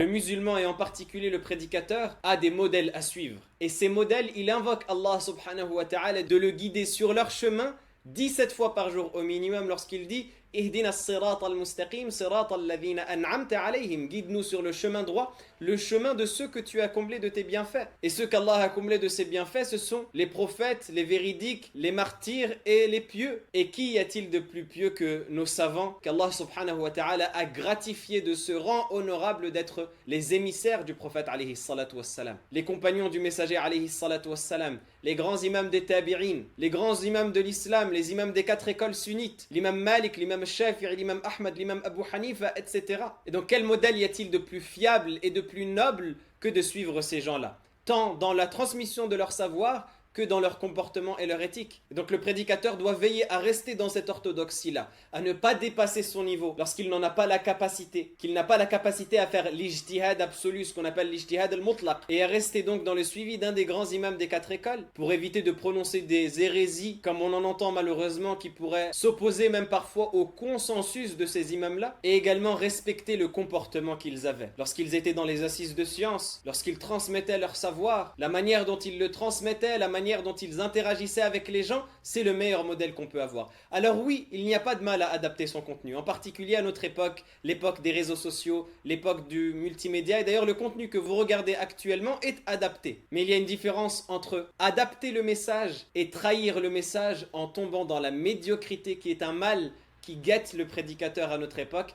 Le musulman et en particulier le prédicateur a des modèles à suivre. Et ces modèles, il invoque Allah subhanahu wa ta'ala de le guider sur leur chemin 17 fois par jour au minimum lorsqu'il dit Ihdina as-sirata al-mustaqim, sirata alladhina an'amta alayhim. Guide-nous sur le chemin droit, le chemin de ceux que tu as comblés de tes bienfaits. Et ceux qu'Allah a comblés de ses bienfaits, ce sont les prophètes, les véridiques, les martyrs et les pieux. Et qui y a-t-il de plus pieux que nos savants qu'Allah subhanahu wa ta'ala a gratifié de ce rang honorable d'être les émissaires du prophète alayhi salatu wassalam. Les compagnons du messager alayhi salatu wassalam, les grands imams des tabi'in, les grands imams de l'islam, les imams des 4 écoles sunnites, l'imam Malik, l'imam Shafi'i, l'imam Ahmad, l'imam Abu Hanifa, etc. Et donc quel modèle y a-t-il de plus fiable et de plus noble que de suivre ces gens-là, tant dans la transmission de leur savoir que dans leur comportement et leur éthique. Et donc le prédicateur doit veiller à rester dans cette orthodoxie-là, à ne pas dépasser son niveau lorsqu'il n'en a pas la capacité, qu'il n'a pas la capacité à faire l'ijtihad absolu, ce qu'on appelle l'ijtihad al-mutlaq, et à rester donc dans le suivi d'un des grands imams des 4 écoles, pour éviter de prononcer des hérésies, comme on en entend malheureusement, qui pourraient s'opposer même parfois au consensus de ces imams-là, et également respecter le comportement qu'ils avaient. Lorsqu'ils étaient dans les assises de science, lorsqu'ils transmettaient leur savoir, la manière dont ils le transmettaient, la manière dont ils interagissaient avec les gens, c'est le meilleur modèle qu'on peut avoir. Alors oui, il n'y a pas de mal à adapter son contenu, en particulier à notre époque, l'époque des réseaux sociaux, l'époque du multimédia, et d'ailleurs le contenu que vous regardez actuellement est adapté. Mais il y a une différence entre adapter le message et trahir le message en tombant dans la médiocrité qui est un mal qui guette le prédicateur à notre époque,